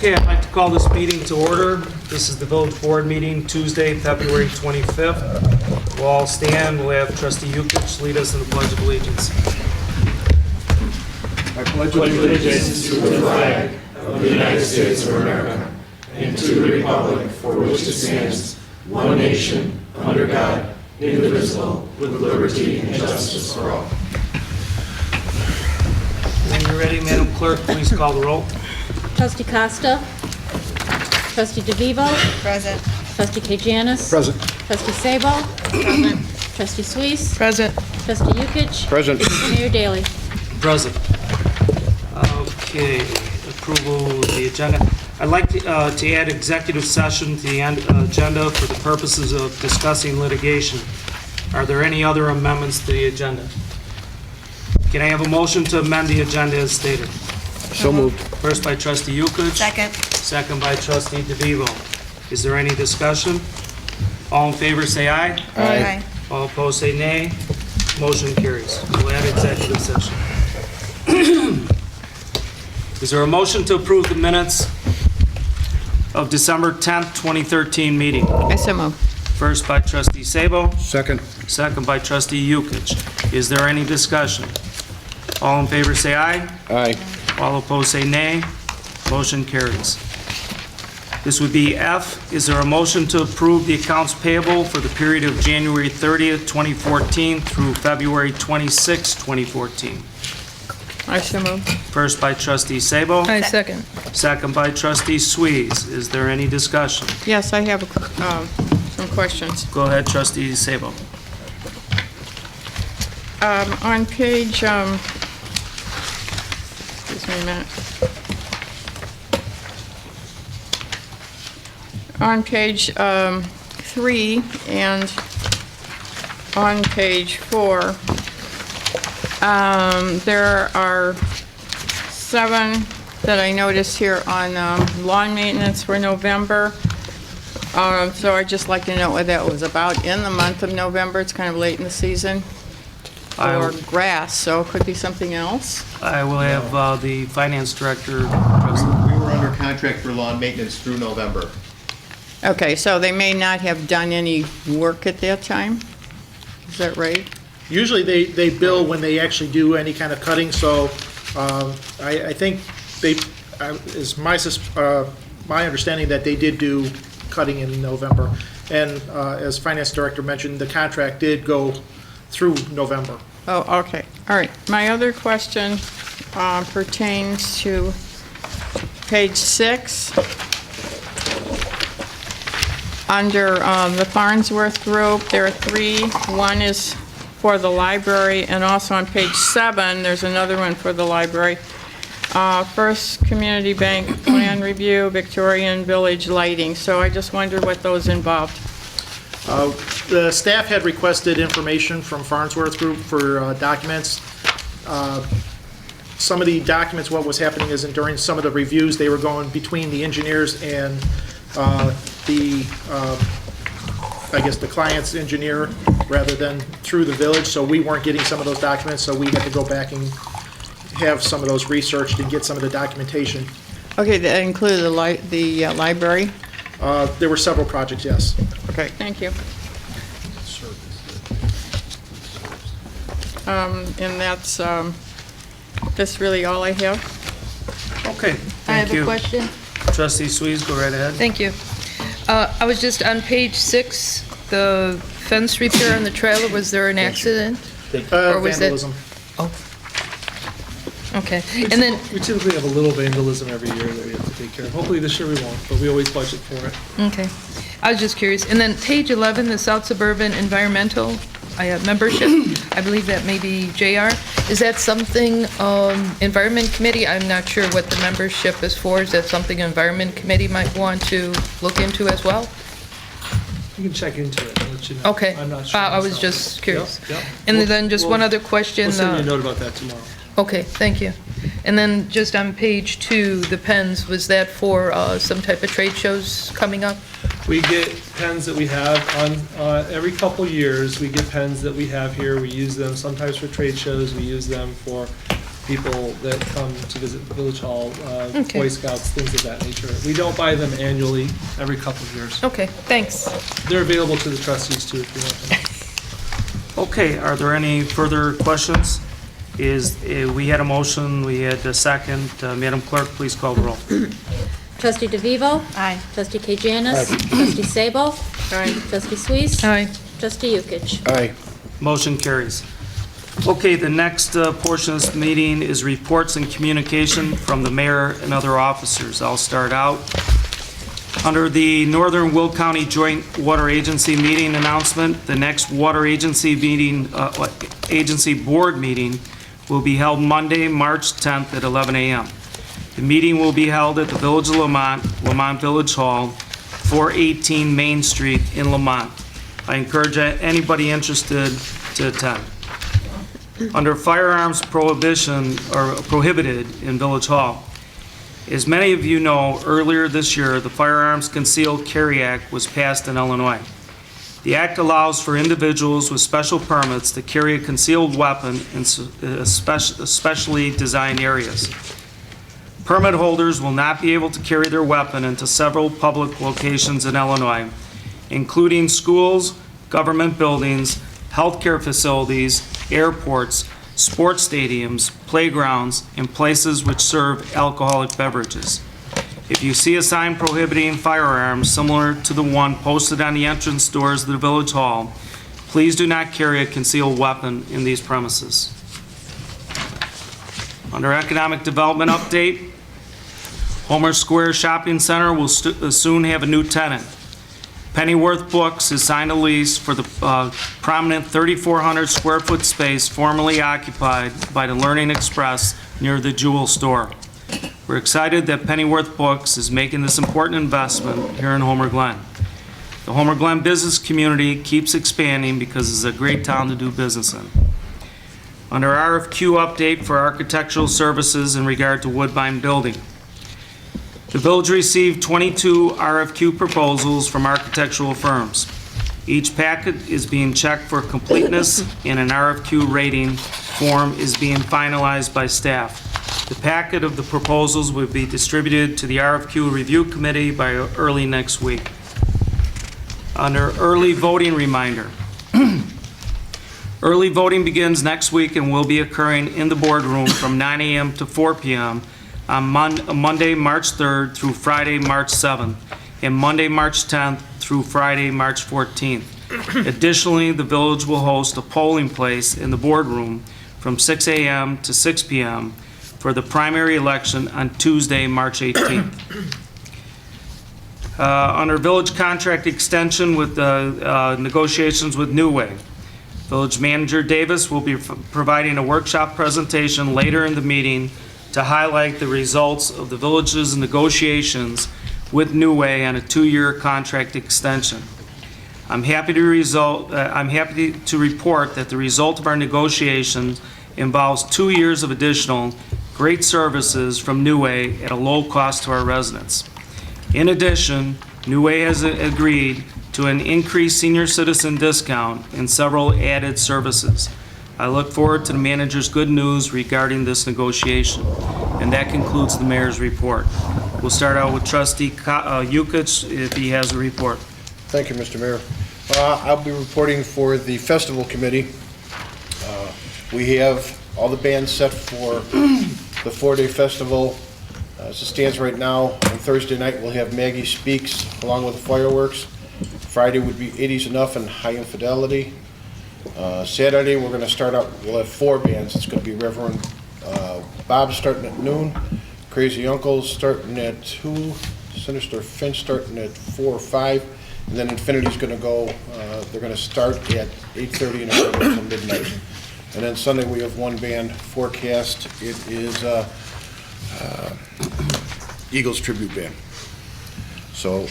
Okay, I'd like to call this meeting to order. This is the village board meeting, Tuesday, February 25th. We'll all stand. We'll have Trustee Yukich lead us in the Pledge of Allegiance. I pledge allegiance to the flag of the United States of America and to the republic for which it stands, one nation, under God, indivisible, with liberty and justice for all. When you're ready, Madam Clerk, please call the roll. Trustee Costa. Trustee DeVivo. Present. Trustee Kajanis. Present. Trustee Sabo. Present. Trustee Suisse. Present. Trustee Yukich. Present. Mayor Daley. Present. Okay, approval of the agenda. I'd like to add executive session to the agenda for the purposes of discussing litigation. Are there any other amendments to the agenda? Can I have a motion to amend the agenda as stated? So moved. First by Trustee Yukich. Second. Second by Trustee DeVivo. Is there any discussion? All in favor say aye. Aye. All opposed say nay. Motion carries. We'll add executive session. Is there a motion to approve the minutes of December 10th, 2013 meeting? I so move. First by Trustee Sabo, Second. second by Trustee Yukich. Is there any discussion? All in favor say aye. Aye. All opposed say nay. Motion carries. This would be F. Is there a motion to approve the accounts payable for the period of January 30th, 2014 through February 26th, 2014? I so move. First by Trustee Sabo, I second. second by Trustee Suisse. Is there any discussion? Yes, I have some questions. Go ahead, Trustee Sabo. On page, excuse me a minute. On page 3 and on page 4, there are 7 that I noticed here on lawn maintenance for November. So I'd just like to know what that was about in the month of November. It's kind of late in the season for grass, so it could be something else. I will have the finance director. We were under contract for lawn maintenance through November. Okay, so they may not have done any work at that time? Is that right? Usually they bill when they actually do any kind of cutting, so I think is my understanding that they did do cutting in November. And as finance director mentioned, the contract did go through November. Oh, okay, all right. My other question pertains to page 6. Under the Farnsworth Group, there are 3. One is for the library, and also on page 7, there's another one for the library. First Community Bank Plan Review, Victorian Village Lighting. So I just wondered what those involved. The staff had requested information from Farnsworth Group for documents. Some of the documents, what was happening is during some of the reviews, they were going between the engineers and I guess the client's engineer rather than through the village, so we weren't getting some of those documents, so we had to go back and have some of those researched and get some of the documentation. Okay, that included the library? There were several projects, yes. Okay, thank you. And that's really all I have. Okay, I thank have you. a question. Trustee Suisse, go right ahead. Thank you. I was just on page 6, the fence repair on the trailer, was there an accident? Or was that- Vandalism. Oh. Okay, and then, We typically have a little vandalism every year that we have to take care of. Hopefully this year we won't, but we always budget for it. okay, I was just curious. And then page 11, the South Suburban Environmental membership, I believe that may be JR. Is that something, Environment Committee? I'm not sure what the membership is for. Is that something Environment Committee might want to look into as well? You can check into it and let you know. Okay, I'm not sure. I was myself. just curious. Yep, yep. And then just one other question. We'll send you a note about that tomorrow. Okay, thank you. And then just on page 2, the pens, was that for some type of trade shows coming up? We get pens that we have on, every couple years, we get pens that we have here. We use them sometimes for trade shows. We use them for people that come to visit Village Hall, Okay. Boy Scouts, things of that nature. We don't buy them annually, every couple of years. Okay, thanks. They're available to the trustees too, if you want them. Okay, are there any further questions? We had a motion, we had a second. Madam Clerk, please call the roll. Trustee DeVivo. Aye. Trustee Kajanis. Trustee Sabo. Trustee Suisse. Aye. Trustee Yukich. Aye. Motion carries. Okay, the next portion of this meeting is reports and communication from the mayor and other officers. I'll start out. Under the Northern Will County Joint Water Agency meeting announcement, the next water agency meeting, agency board meeting will be held Monday, March 10th at 11 a.m. The meeting will be held at the Village of Lamont Village Hall, 418 Main Street in Lamont. I encourage anybody interested to attend. Under firearms prohibition or prohibited in Village Hall, as many of you know, earlier this year, the Firearms Concealed Carry Act was passed in Illinois. The act allows for individuals with special permits to carry a concealed weapon in specially designed areas. Permit holders will not be able to carry their weapon into several public locations in Illinois, including schools, government buildings, healthcare facilities, airports, sports stadiums, playgrounds, and places which serve alcoholic beverages. If you see a sign prohibiting firearms similar to the one posted on the entrance doors of the Village Hall, please do not carry a concealed weapon in these premises. Under economic development update, Homer Square Shopping Center will soon have a new tenant. Pennyworth Books has signed a lease for the prominent 3,400 square foot space formerly occupied by the Learning Express near the Jewel store. We're excited that Pennyworth Books is making this important investment here in Homer Glen. The Homer Glen business community keeps expanding because it's a great town to do business in. Under RFQ update for architectural services in regard to Woodbine Building. The village received 22 RFQ proposals from architectural firms. Each packet is being checked for completeness and an RFQ rating form is being finalized by staff. The packet of the proposals will be distributed to the RFQ review committee by early next week. Under early voting reminder. Early voting begins next week and will be occurring in the boardroom from 9 a.m. to 4 p.m. on Monday, March 3rd through Friday, March 7th, and Monday, March 10th through Friday, March 14th. Additionally, the village will host a polling place in the boardroom from 6 a.m. to 6 p.m. for the primary election on Tuesday, March 18th. Under village contract extension with negotiations with New Way, Village Manager Davis will be providing a workshop presentation later in the meeting to highlight the results of the village's negotiations with New Way on a 2-year contract extension. I'm happy to report that the result of our negotiations involves 2 years of additional great services from New Way at a low cost to our residents. In addition, New Way has agreed to an increased senior citizen discount and several added services. I look forward to the manager's good news regarding this negotiation. And that concludes the mayor's report. We'll start out with Trustee Yukich if he has a report. Thank you, Mr. Mayor. I'll be reporting for the Festival Committee. We have all the bands set for the 4-day festival. As it stands right now, on Thursday night, we'll have Maggie Speaks along with the fireworks. Friday would be 80s Enough and High Infidelity. Saturday, we're going to start out, we'll have 4 bands. It's going to be Reverend Bob starting at noon, Crazy Uncles starting at 2, Sinister Finch starting at 4 or 5, and then Infinity's going to go, they're going to start at 8:30 and go until midnight. And then Sunday, we have 1 band, Forecast. It is Eagles Tribute Band. So,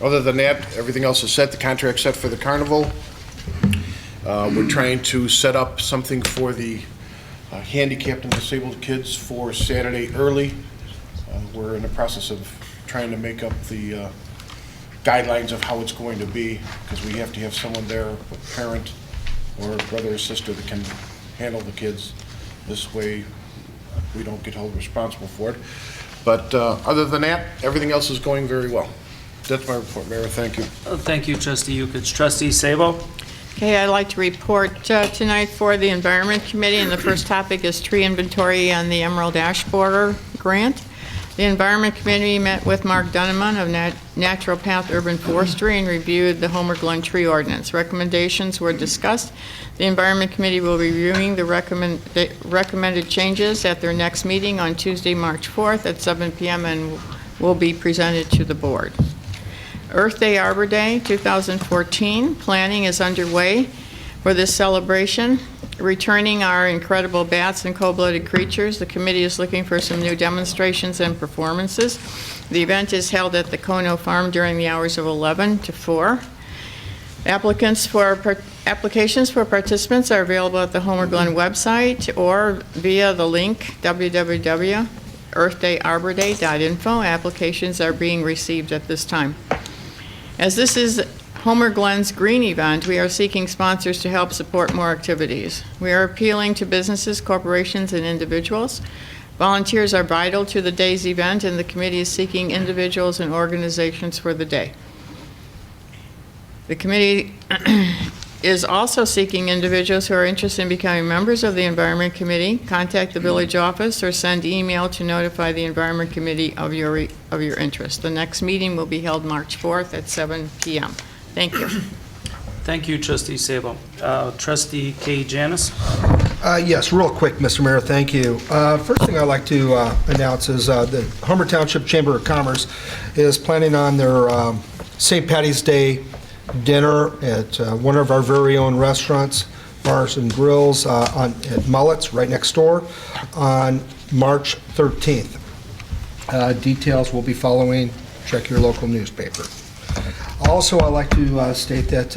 other than that, everything else is set. The contract's set for the carnival. We're trying to set up something for the handicapped and disabled kids for Saturday early. We're in the process of trying to make up the guidelines of how it's going to be, because we have to have someone there, a parent or a brother or sister that can handle the kids This way, we don't get held responsible for it. But other than that, everything else is going very well. That's my report, Mayor. Thank you. Thank you, Trustee Yukich. Trustee Sabo? Okay, I'd like to report tonight for the Environment Committee, and the first topic is tree inventory on the Emerald Ash Border Grant. The Environment Committee met with Mark Dunneman of Natural Path Urban Forestry and reviewed the Homer Glen tree ordinance. Recommendations were discussed. The Environment Committee will be reviewing the recommended changes at their next meeting on Tuesday, March 4th at 7 p.m. and will be presented to the board. Earth Day Arbor Day 2014, planning is underway for this celebration. Returning our incredible bats and cold-blooded creatures, the committee is looking for some new demonstrations and performances. The event is held at the Kono Farm during the hours of 11 to 4. Applications for participants are available at the Homer Glen website or via the link www.earthdayarborday.info. Applications are being received at this time. As this is Homer Glen's green event, we are seeking sponsors to help support more activities. We are appealing to businesses, corporations, and individuals. Volunteers are vital to the day's event, and the committee is seeking individuals and organizations for the day. The committee is also seeking individuals who are interested in becoming members of the Environment Committee. Contact the village office or send email to notify the Environment Committee of your interest. The next meeting will be held March 4th at 7 p.m. Thank you. Thank you, Trustee Sabo. Trustee K. Janis? Yes, real quick, Mr. Mayor, thank you. First thing I'd like to announce is the Homer Township Chamber of Commerce is planning on their St. Patty's Day dinner at one of our very own restaurants, bars and grills at Mullet's right next door on March 13th. Details will be following. Check your local newspaper. Also, I'd like to state that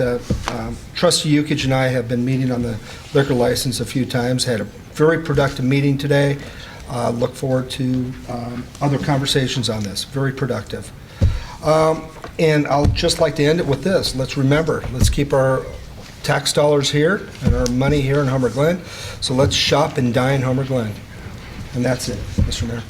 Trustee Yukich and I have been meeting on the liquor license a few times, had a very productive meeting today. Look forward to other conversations on this, very productive. And I'll just like to end it with this. Let's keep our tax dollars here and our money here in Homer Glen. So let's shop and dine Homer Glen. And that's it, Mr. Mayor.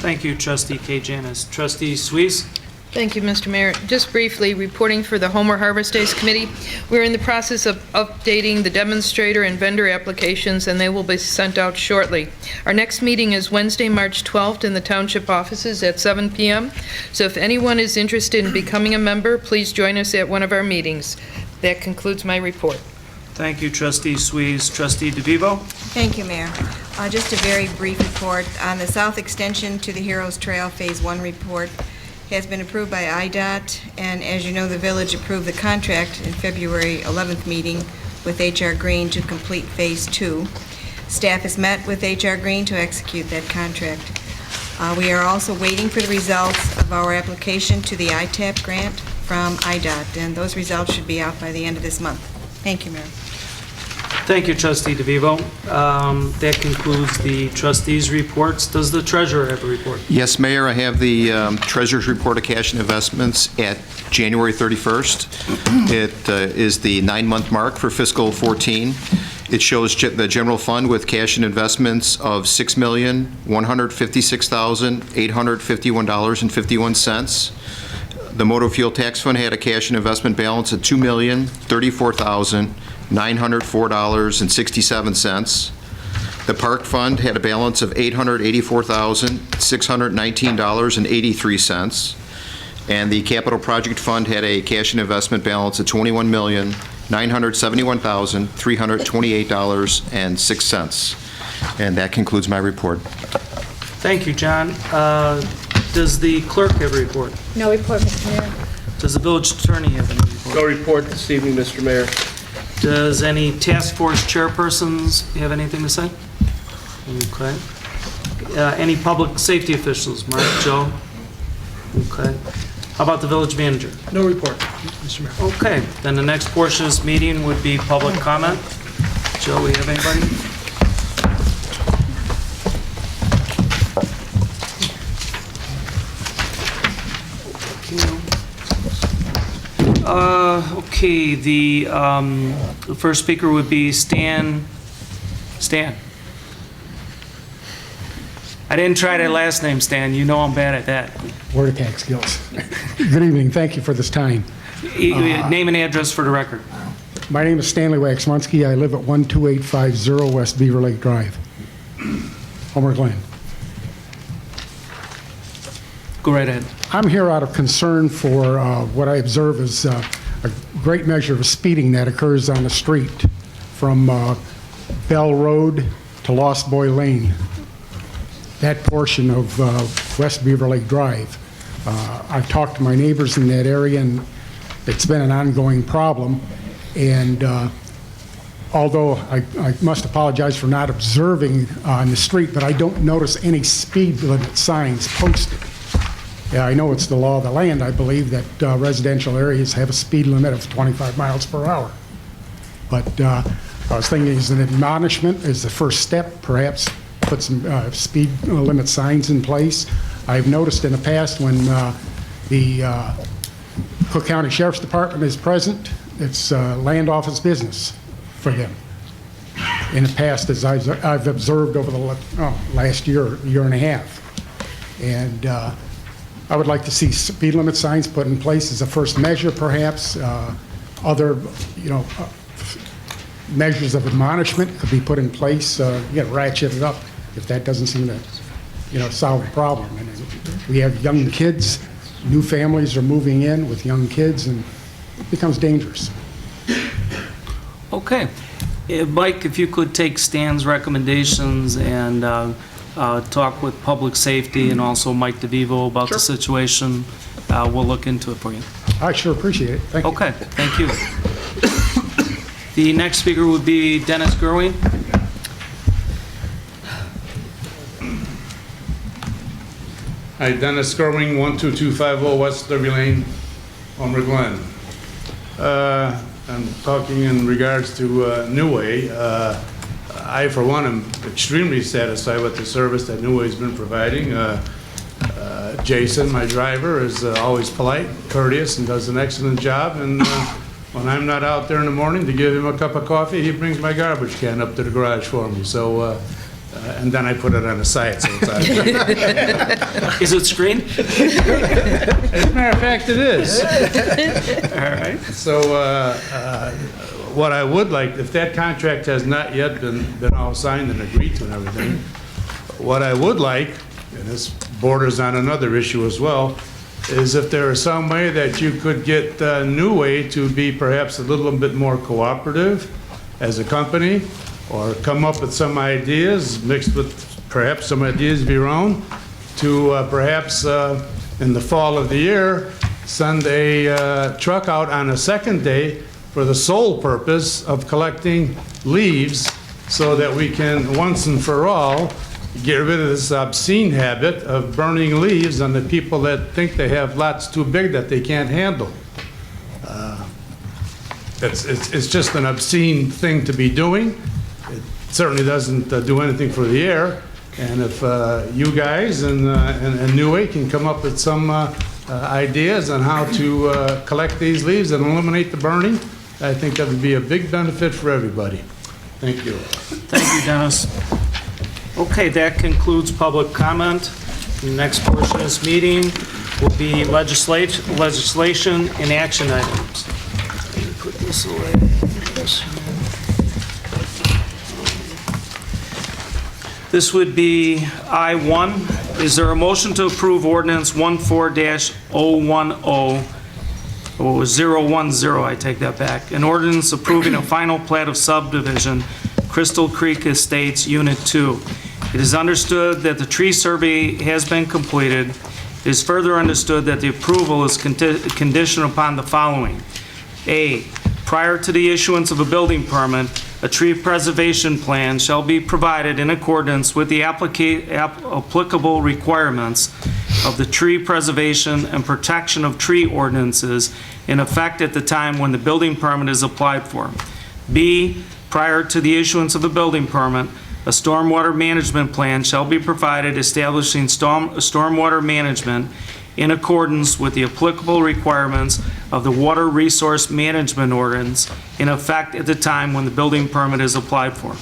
Thank you, Trustee K. Janis. Trustee Suisse? Thank you, Mr. Mayor. Just briefly, reporting for the Homer Harvest Days Committee, we're in the process of updating the demonstrator and vendor applications, and they will be sent out shortly. Our next meeting is Wednesday, March 12th in the township offices at 7 p.m. So if anyone is interested in becoming a member, please join us at one of our meetings. That concludes my report. Thank you, Trustee Suisse. Trustee DeVivo? Thank you, Mayor. Just a very brief report on the south extension to the Heroes Trail Phase 1 report. Has been approved by IDOT, and as you know, the village approved the contract in February 11th meeting with H.R. Green to complete Phase 2. Staff has met with H.R. Green to execute that contract. We are also waiting for the results of our application to the ITAP grant from IDOT, and those results should be out by the end of this month. Thank you, Mayor. Thank you, Trustee DeVivo. That concludes the trustees' reports. Does the treasurer have a report? Yes, Mayor, I have the Treasurer's Report of Cash and Investments at January 31st. It is the 9-month mark for fiscal 14. It shows the general fund with cash and investments of $6,156,851.51. The motor fuel tax fund had a cash and investment balance of $2,034,904.67. The park fund had a balance of $884,619.83. And the capital project fund had a cash and investment balance of $21,971,328.06. And that concludes my report. Thank you, John. Does the clerk have a report? No report, Mr. Mayor. Does the village attorney have any report? No report this evening, Mr. Mayor. Does any task force chairpersons have anything to say? Okay. Any public safety officials? Mark, Joe? Okay. How about the village manager? No report, Mr. Mayor. Okay, then the next portion of this meeting would be public comment. Joe, we have anybody? Okay, the first speaker would be Stan. I didn't try that last name, Stan. You know I'm bad at that. Word attack skills. Good evening, thank you for this time. Name and address for the record. My name is Stanley Waxmunski. I live at 12850 West Beaver Lake Drive, Homer Glen. Go right ahead. I'm here out of concern for what I observe as a great measure of speeding that occurs on the street from Bell Road to Lost Boy Lane, that portion of West Beaver Lake Drive. I've talked to my neighbors in that area, and it's been an ongoing problem. And although I must apologize for not observing on the street, but I don't notice any speed limit signs posted. Yeah, I know it's the law of the land, I believe, that residential areas have a speed limit of 25 miles per hour. But I was thinking, is an admonishment is the first step, perhaps put some speed limit signs in place. I've noticed in the past when the Cook County Sheriff's Department is present, it's land office business for them. In the past, as I've observed over the last year and a half. And I would like to see speed limit signs put in place as a first measure, perhaps. Other, measures of admonishment could be put in place, ratchet it up if that doesn't seem to, solve the problem. And we have young kids, new families are moving in with young kids, and it becomes dangerous. Okay. Mike, if you could take Stan's recommendations and talk with public safety and also Mike DeVivo about the situation, we'll look into it for you. I sure appreciate it. Thank you. Okay, thank you. The next speaker would be Dennis Gerwin. Hi, Dennis Gerwin, 12250 West Derby Lane, Homer Glen. I'm talking in regards to New Way. I, for one, am extremely satisfied with the service that New Way's been providing. Jason, my driver, is always polite, courteous, and does an excellent job. And when I'm not out there in the morning to give him a cup of coffee, he brings my garbage can up to the garage for me. So, and then I put it on the side. So it's out. Is it screened? As a matter of fact, it is. All right. So what I would like, if that contract has not yet been all signed and agreed to and everything, what I would like, and this borders on another issue as well, is if there is some way that you could get New Way to be perhaps a little bit more cooperative as a company, or come up with some ideas mixed with perhaps some ideas of your own to perhaps in the fall of the year send a truck out on a second day for the sole purpose of collecting leaves so that we can once and for all get rid of this obscene habit of burning leaves on the people that think they have lots too big that they can't handle. It's just an obscene thing to be doing. It certainly doesn't do anything for the air. And if you guys and New Way can come up with some ideas on how to collect these leaves and eliminate the burning, I think that would be a big benefit for everybody. Thank you. Thank you, Dennis. Okay, that concludes public comment. The next portion of this meeting will be legislation and action items. Let me put this away. This would be I-1. Is there a motion to approve ordinance 14-010, or 010, I take that back, an ordinance approving a final plat of subdivision, Crystal Creek Estates, Unit 2. It is understood that the tree survey has been completed. It is further understood that the approval is conditioned upon the following. A, prior to the issuance of a building permit, a tree preservation plan shall be provided in accordance with the applicable requirements of the tree preservation and protection of tree ordinances in effect at the time when the building permit is applied for. B, prior to the issuance of a building permit, a stormwater management plan shall be provided establishing stormwater management in accordance with the applicable requirements of the Water Resource Management Ordinance in effect at the time when the building permit is applied for.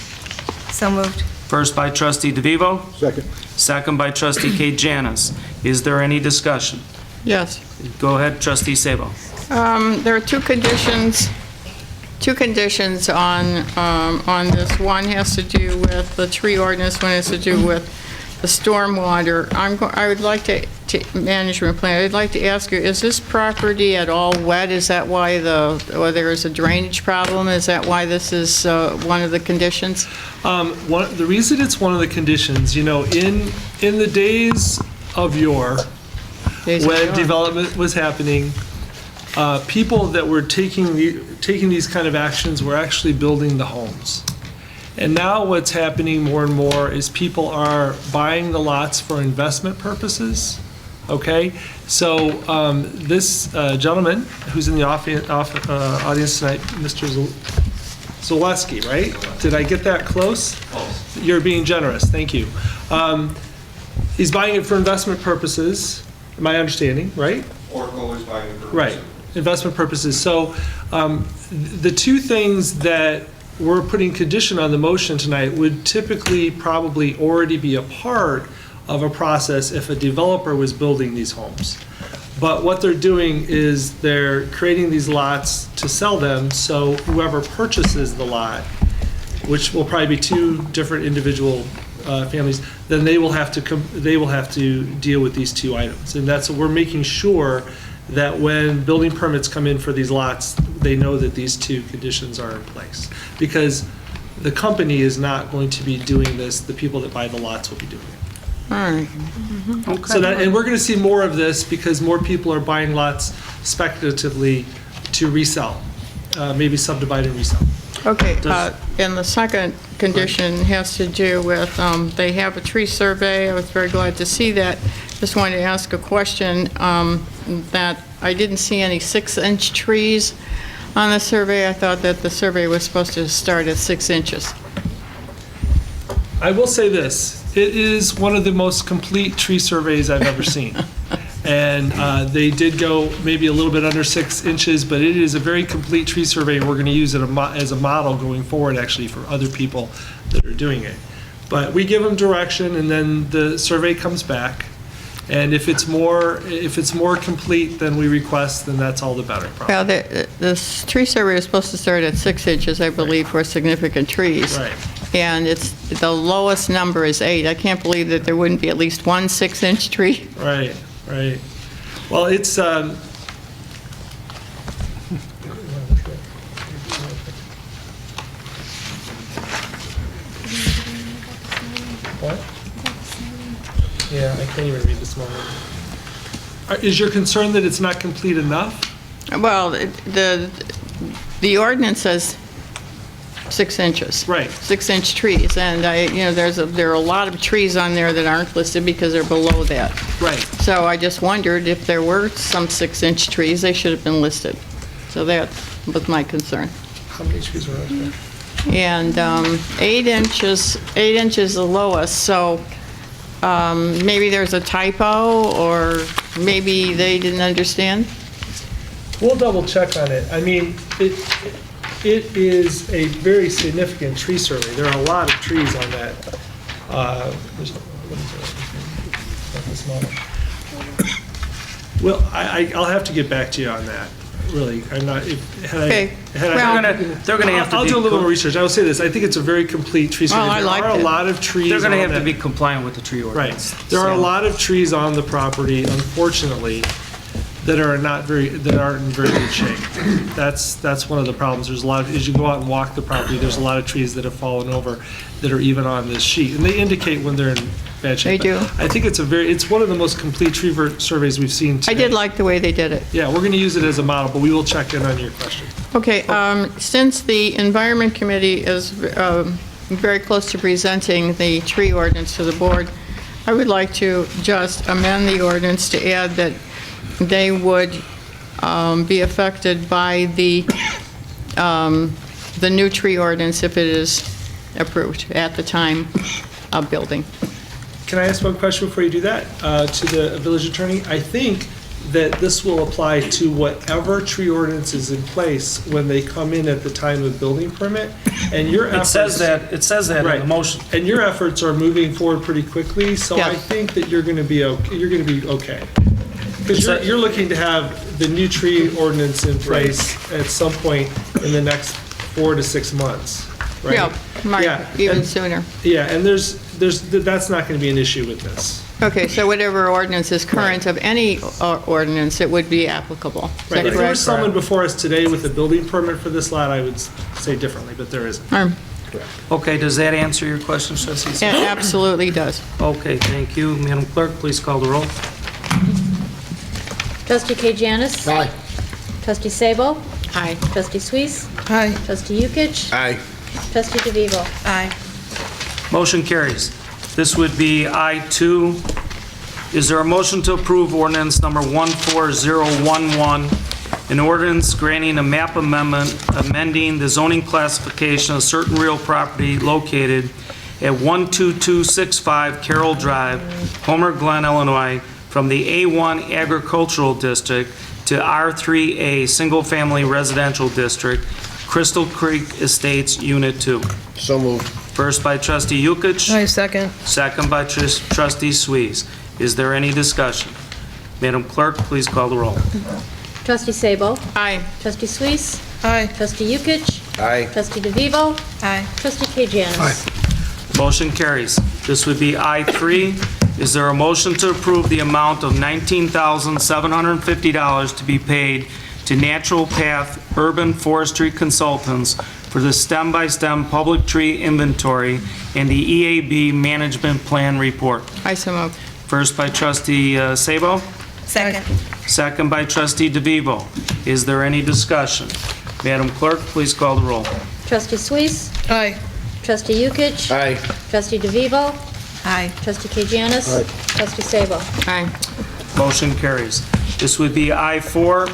So moved. First by trustee DeVivo, Second. second by trustee Kate Janis. Is there any discussion? Yes. Go ahead, trustee Sabo. There are two conditions on this. One has to do with the tree ordinance, one has to do with the stormwater. I would like to, management plan, I'd like to ask you, is this property at all wet? Is that why or there is a drainage problem? Is that why this is one of the conditions? The reason it's one of the conditions, in the days of yore, when development was happening, people that were taking these kind of actions were actually building the homes. And now what's happening more and more is people are buying the lots for investment purposes, okay? So this gentleman who's in the audience tonight, Mr. Zaleski, right? Did I get that close? You're being generous, thank you. He's buying it for investment purposes, my understanding, right? Oracle is buying it for Right, investment purposes. So the two things that we're putting condition on the motion tonight would typically probably already be a part of a process if a developer was building these homes. But what they're doing is they're creating these lots to sell them, so whoever purchases the lot, which will probably be two different individual families, then they will have to deal with these two items. And that's what we're making sure that when building permits come in for these lots, they know that these two conditions are in place. Because the company is not going to be doing this, the people that buy the lots will be doing it. All right. So that, and we're gonna see more of this because more people are buying lots speculatively to resell, maybe subdivide and resell. Okay, and the second condition has to do with, they have a tree survey. I was very glad to see that. Just wanted to ask a question, that I didn't see any 6-inch trees on the survey. I thought that the survey was supposed to start at 6 inches. I will say this, it is one of the most complete tree surveys I've ever seen. And they did go maybe a little bit under 6 inches, but it is a very complete tree survey, and we're gonna use it as a model going forward, actually, for other people that are doing it. But we give them direction, and then the survey comes back. And if it's more complete than we request, then that's all the better. Well, this tree survey is supposed to start at 6 inches, I believe, for significant trees. Right. And the lowest number is 8. I can't believe that there wouldn't be at least one 6-inch tree. Right, right. Well, it's, what? Yeah, I can't even read this morning. Is your concern that it's not complete enough? Well, the ordinance says 6 inches. Right. 6-inch trees, and there are a lot of trees on there that aren't listed because they're below that. Right. So I just wondered if there were some 6-inch trees, they should have been listed. So that was my concern. How many trees are out there? And 8 inches the lowest, so maybe there's a typo, or maybe they didn't understand? We'll double check on it. I mean, it is a very significant tree survey. There are a lot of trees on that. Well, I'll have to get back to you on that, really. I'm not, Okay. They're gonna have to I'll be. do a little more research. I will say this, I think it's a very complete tree survey. Well, I liked There are a it. lot of trees They're gonna on have to that- be compliant with the tree ordinance. Right. There are a lot of trees on the property, unfortunately, that aren't in very good shape. That's one of the problems. There's a lot of, as you go out and walk the property, there's a lot of trees that have fallen over that are even on this sheet. And they indicate when they're in bad shape. They do. I think it's one of the most complete tree surveys we've seen today. I did like the way they did it. Yeah, we're gonna use it as a model, but we will check in on your question. Okay, since the Environment Committee is very close to presenting the tree ordinance to the board, I would like to just amend the ordinance to add that they would be affected by the new tree ordinance if it is approved at the time of building. Can I ask one question before you do that, to the village attorney? I think that this will apply to whatever tree ordinance is in place when they come in at the time of building permit, and your It efforts... says that in Right. the motion. And your efforts are moving forward pretty quickly, so Yeah. I think that you're gonna be okay. Because you're looking to have the new tree ordinance in place at some point in the next 4 to 6 months, right? Yeah, might, Yeah, even and- sooner. Yeah, and that's not gonna be an issue with this. Okay, so whatever ordinance is current of any ordinance, it would be applicable. Is Right, that if there was correct? someone before us today with a building permit for this lot, I would say differently, but there isn't. Okay, does that answer your question, trustee? It absolutely does. Okay, thank you. Madam Clerk, please call the roll. Trustee K. Janice? Aye. Trustee Sabo? Aye. Trustee Suisse? Aye. Trustee Yukich? Aye. Trustee DeVivo? Aye. Motion carries. This would be I-2. Is there a motion to approve ordinance number 14011, an ordinance granting a map amendment amending the zoning classification of certain real property located at 12265 Carroll Drive, Homer, Glen, Illinois, from the A1 Agricultural District to R3A Single Family Residential District, Crystal Creek Estates, Unit 2. So moved. First by trustee Yukich. Aye, second. Second by trustee Suisse. Is there any discussion? Madam Clerk, please call the roll. Trustee Sabo? Aye. Trustee Suisse? Aye. Trustee Yukich? Aye. Trustee DeVivo? Aye. Trustee K. Janice? Motion carries. This would be I-3. Is there a motion to approve the amount of $19,750 to be paid to Natural Path Urban Forestry Consultants for the stem-by-stem public tree inventory and the EAB Management Plan Report? I so move. First by trustee Sabo, Second. second by trustee DeVivo. Is there any discussion? Madam Clerk, please call the roll. Trustee Suisse? Aye. Trustee Yukich? Aye. Trustee DeVivo? Aye. Trustee K. Janice? Aye. Trustee Sabo? Aye. Motion carries. This would be I-4.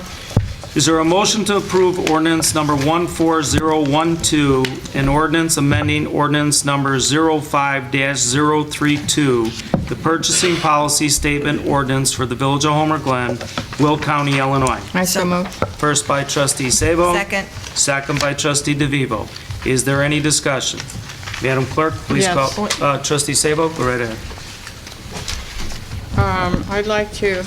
Is there a motion to approve ordinance number 14012, an ordinance amending ordinance number 05-032, the purchasing policy statement ordinance for the Village of Homer Glen, Will County, Illinois? I so move. First by trustee Sabo. Second. Second by trustee DeVivo. Is there any discussion? Madam Clerk, please Yes. call. Trustee Sabo, go right ahead. I'd like to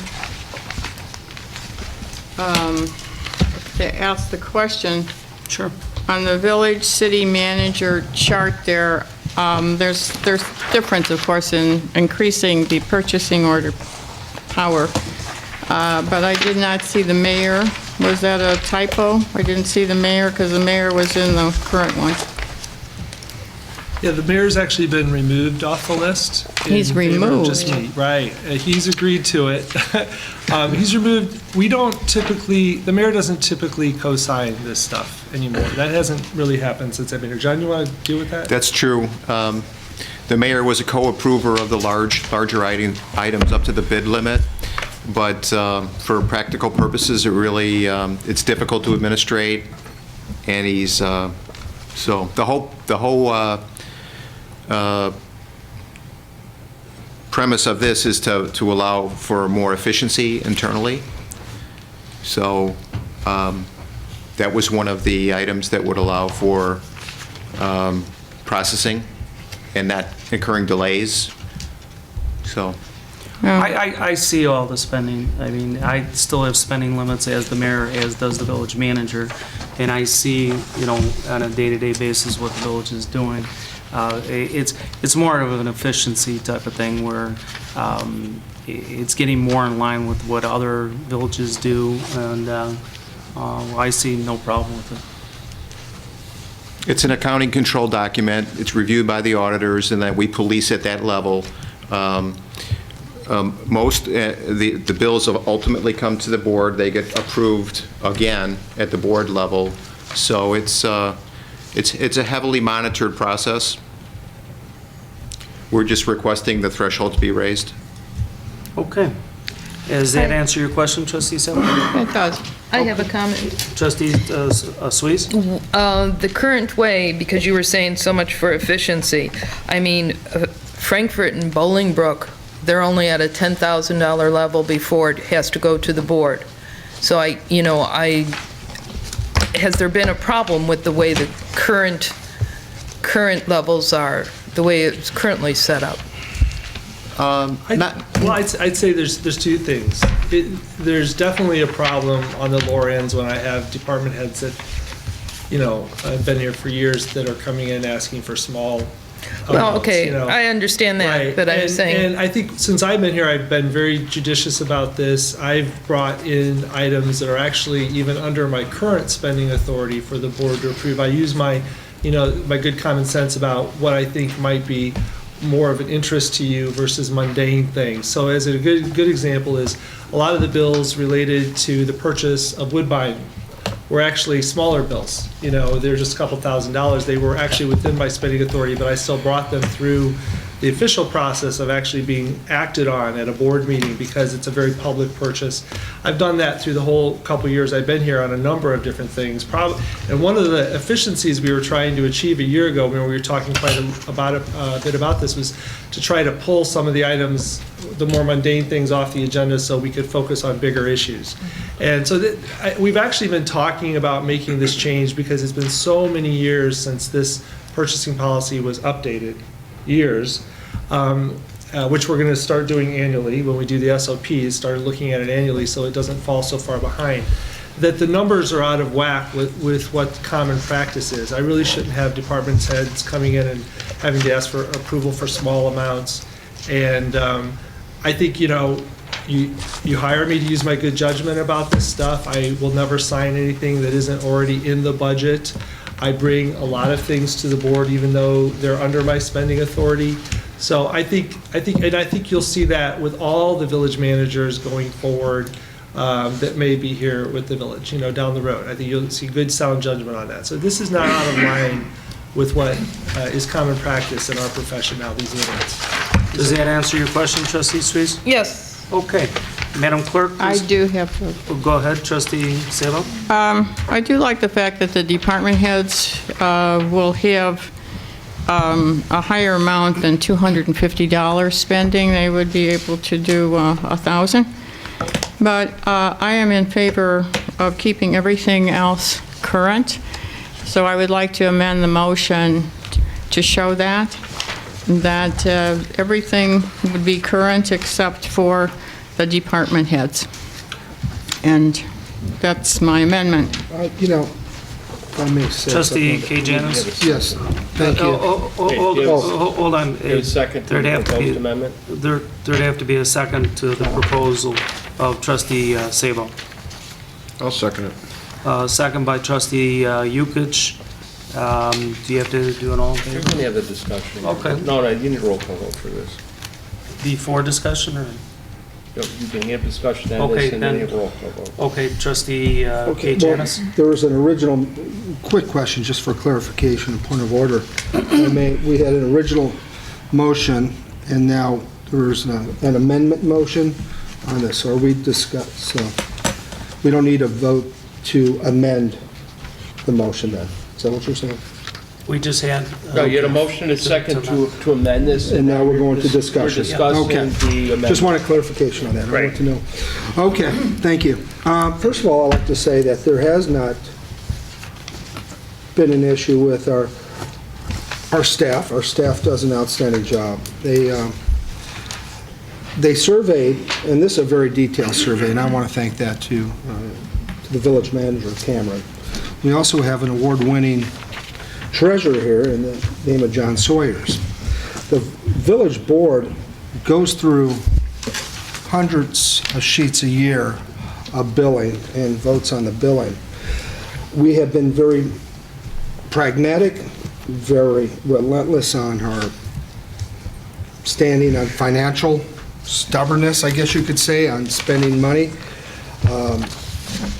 ask the question. Sure. On the village city manager chart there, there's difference, of course, in increasing the purchasing order power, but I did not see the mayor. Was that a typo? I didn't see the mayor because the mayor was in the current one. Yeah, the mayor's actually been removed off the list. He's in favor of just removed. me. Right, he's agreed to it. He's removed, we don't typically, the mayor doesn't typically co-sign this stuff anymore. That hasn't really happened since I've been here. John, you want to deal with that? That's true. The mayor was a co-approver of the larger items up to the bid limit, but for practical purposes, it's difficult to administrate, and he's, so the whole premise of this is to allow for more efficiency internally. So that was one of the items that would allow for processing and not incurring delays. So, I see all the spending. I mean, I still have spending limits as the mayor, as does the village manager, and I see, on a day-to-day basis what the village is doing. It's more of an efficiency type of thing where it's getting more in line with what other villages do, and I see no problem with it. it's an accounting control document. It's reviewed by the auditors, and then we police at that level. The bills ultimately come to the board. They get approved again at the board level. So it's a heavily monitored process. We're just requesting the threshold to be raised. Okay. Does that answer your question, trustee Sabo? It does. I have a comment. Trustee Suisse? The current way, because you were saying so much for efficiency, I mean, Frankfurt and Bolingbrook they're only at a $10,000 level before it has to go to the board. So has there been a problem with the way the current levels are, the way it's currently set up? I'd say there's two things. There's definitely a problem on the lower ends when I have department heads that, I've been here for years, that are coming in asking for small amounts. Well, okay, I understand that, Right. but I'm saying. And I think since I've been here, I've been very judicious about this. I've brought in items that are actually even under my current spending authority for the board to approve. I use my good common sense about what I think might be more of an interest to you versus mundane things. So as a good example is, a lot of the bills related to the purchase of woodbine were actually smaller bills. They're just a couple $1,000s. They were actually within my spending authority, but I still brought them through the official process of actually being acted on at a board meeting because it's a very public purchase. I've done that through the whole couple years I've been here on a number of different things. And one of the efficiencies we were trying to achieve a year ago when we were talking quite a bit about this was to try to pull some of the items, the more mundane things off the agenda so we could focus on bigger issues. And so we've actually been talking about making this change because it's been so many years since this purchasing policy was updated. Years, which we're going to start doing annually when we do the SOPs, start looking at it annually so it doesn't fall so far behind, that the numbers are out of whack with what common practice is. I really shouldn't have department heads coming in and having to ask for approval for small amounts. And I think, you hire me to use my good judgment about this stuff. I will never sign anything that isn't already in the budget. I bring a lot of things to the board, even though they're under my spending authority. So I think you'll see that with all the village managers going forward that may be here with the village, down the road. I think you'll see good sound judgment on that. So this is not out of line with what is common practice in our profession now, these limits. Does that answer your question, Trustee Suisse? Yes. Okay. Madam Clerk, I please. do have, Go ahead, Trustee Sabo. I do like the fact that the department heads will have a higher amount than $250 spending. They would be able to do $1,000. But I am in favor of keeping everything else current. So I would like to amend the motion to show that everything would be current except for the department heads. And that's my amendment. If I may say Trustee something. K. Janice? Yes, thank you. Hold on. A second to the proposed amendment? There'd have to be a second to the proposal of Trustee Sabo. I'll second it. Second by Trustee Yukich. Do you have to do an all in We're favor? going to have the discussion. Okay. No, you need a roll call vote for this. Before discussion, or? You can have discussion on Okay, this and then then- you have a roll call vote. Okay, Trustee K. Okay, well, Janice? there was an original, quick question, just for clarification and point of order. We had an original motion, and now there's an amendment motion on this, so we we don't need a vote to amend the motion then. Is that what you're saying? We just had. No, you had a motion and a second to amend this. And now we're going to discussion. We're discussing Okay. the amendment. Just wanted clarification on that. I Right. want to know. Okay, thank you. First of all, I'd like to say that there has not been an issue with our staff. Our staff does an outstanding job. They surveyed, and this is a very detailed survey, and I want to thank that to the village manager, Cameron. We also have an award-winning treasurer here in the name of John Sawyers. The village board goes through hundreds of sheets a year of billing and votes on the billing. We have been very pragmatic, very relentless on our standing on financial stubbornness, I guess you could say, on spending money.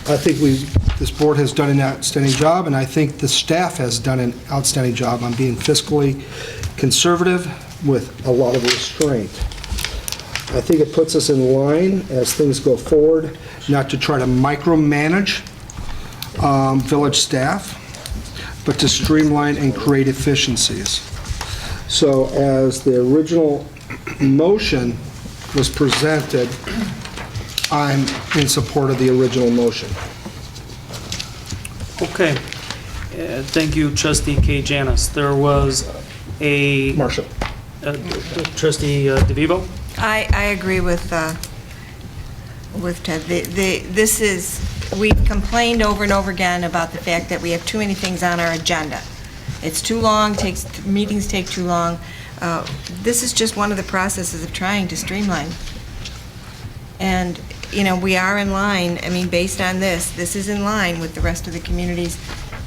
I think this board has done an outstanding job, and I think the staff has done an outstanding job on being fiscally conservative with a lot of restraint. I think it puts us in line as things go forward, not to try to micromanage village staff, but to streamline and create efficiencies. So as the original motion was presented, I'm in support of the original motion. Okay. Thank you, trustee K. Janis. There was a... Marcia. Trustee DeVivo? I agree with Ted. This is, we've complained over and over again about the fact that we have too many things on our agenda. It's too long, meetings take too long. This is just one of the processes of trying to streamline. And, you know, we are in line, I mean, based on this is in line with the rest of the communities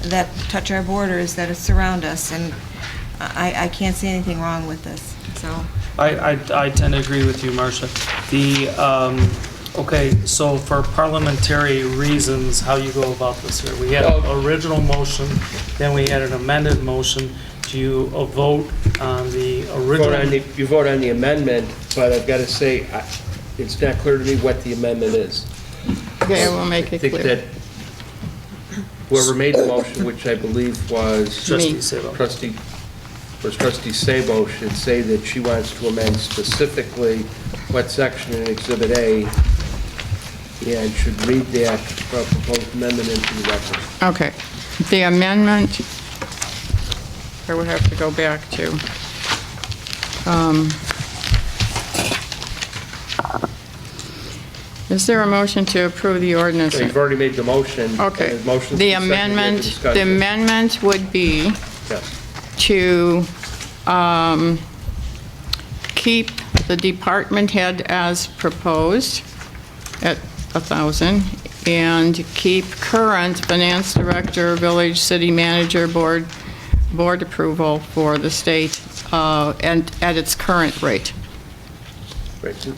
that touch our borders, that surround us, and I can't see anything wrong with this, so. I tend to agree with you, Marcia. Okay, so for parliamentary reasons, how you go about this here? We had an original motion, then we had an amended motion. Do you vote on the original? You vote on the amendment, but I've got to say, it's not clear to me what the amendment is. Okay, we'll make it I think clear. that whoever made the motion, which I believe was Trustee Sabo. Trustee Sabo, should say that she wants to amend specifically what section in Exhibit A, and should read that proposed amendment into the record. Okay. The amendment, I would have to go back to. Is there a motion to approve the ordinance? So you've already made the motion. Okay. and the motion's The been seconded, amendment, the discussion. amendment would be Yes. to keep the department head as proposed at 1,000, and keep current finance director, village, city manager, board approval for the state, and at its current rate. Right. So,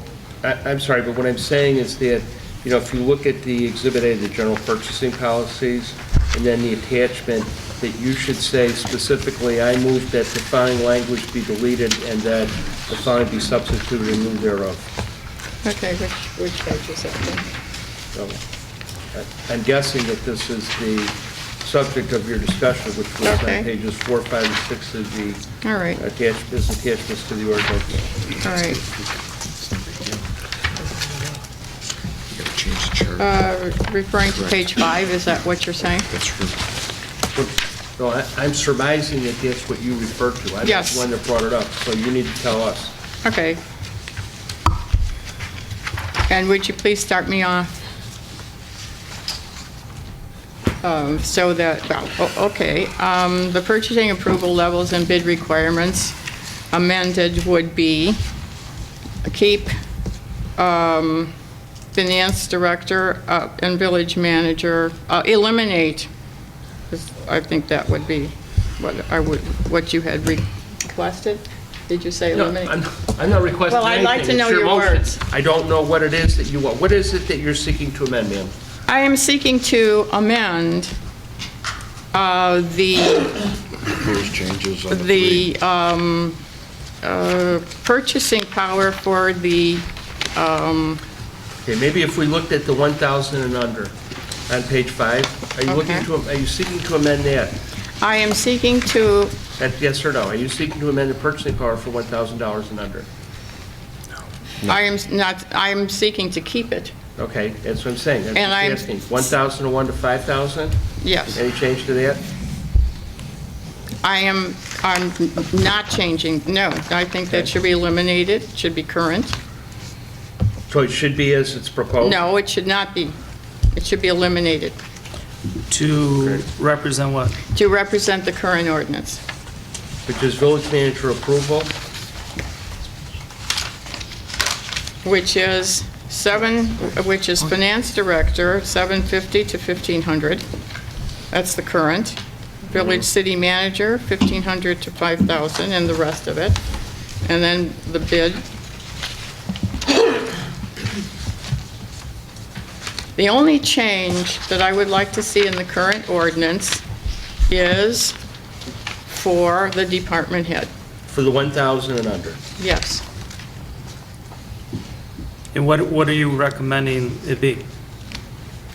I'm sorry, but what I'm saying is that, you know, if you look at the Exhibit A, the general purchasing policies, and then the attachment, that you should say specifically, I move that the following language be deleted and that the following be substituted in lieu thereof. Okay, which page is that then? So, I'm guessing that this is the subject of your discussion, which was Okay. on pages 4, 5, and 6 of the All right, attachments to the ordinance. all right. Referring to page 5, is that what you're saying? No, I'm surmising that that's what you referred to. I'm Yes. the one that brought it up, so you need to tell us. Okay. And would you please start me off? So that, well, okay, the purchasing approval levels and bid requirements amended would be keep finance director and village manager, eliminate, 'cause I think that would be what you had requested. Did you say No, eliminate? I'm not requesting Well, I'd anything. like to know It's your motion. words. I don't know what it is that you want. What is it that you're seeking to amend, ma'am? I am seeking to amend the purchasing power for the, Okay, maybe if we looked at the 1,000 and under on page 5, are you looking Okay. to, are you seeking to amend that? I am seeking to, Yes or no? Are you seeking to amend the purchasing power for $1,000 and under? I am not, I am seeking to keep it, Okay, that's what I'm saying. I'm And I'm- just asking. 1,001 to 5,000? yes. Any change to that? I'm not changing, no. I think that should be eliminated, should be current. So it should be as it's proposed? No, it should not be. It should be eliminated To represent what? to represent the current ordinance. Which is village manager approval? Which is finance director, 750 to 1,500. That's the current. Village city manager, 1,500 to 5,000, and the rest of it. And then the bid. The only change that I would like to see in the current ordinance is for the department head. For the 1,000 and under? Yes. And what are you recommending it be?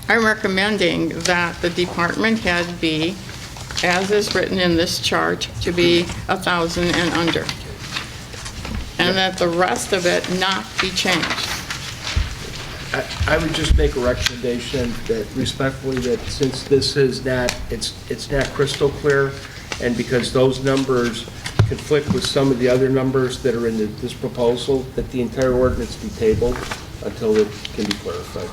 I'm recommending that the department head be, as is written in this chart, to be 1,000 and under. and that the rest of it not be changed. I would just make a recommendation that respectfully, that since this is not, it's not crystal clear, and because those numbers conflict with some of the other numbers that are in this proposal, that the entire ordinance be tabled until it can be clarified.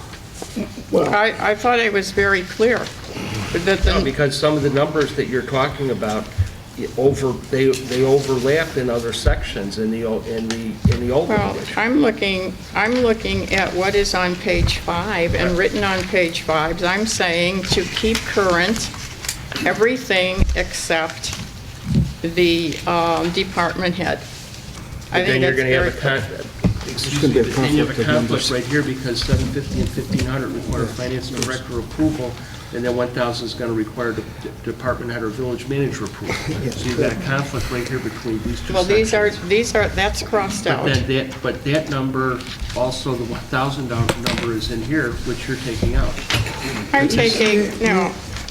I thought it was very clear that the... Because some of the numbers that you're talking about, they overlap in other sections in the old Well, language. I'm looking at what is on page 5, and written on page 5, I'm saying to keep current everything except the department head. I But think then you're that's going to very have clear. then you have a conflict right here, because 750 and 1500 require finance director approval, and then 1000 is going to require the department head or village manager approval. So you've got a conflict right here between these two Well, sections. these are, that's crossed out. But that number, also the $1,000 number is in here, which you're taking out.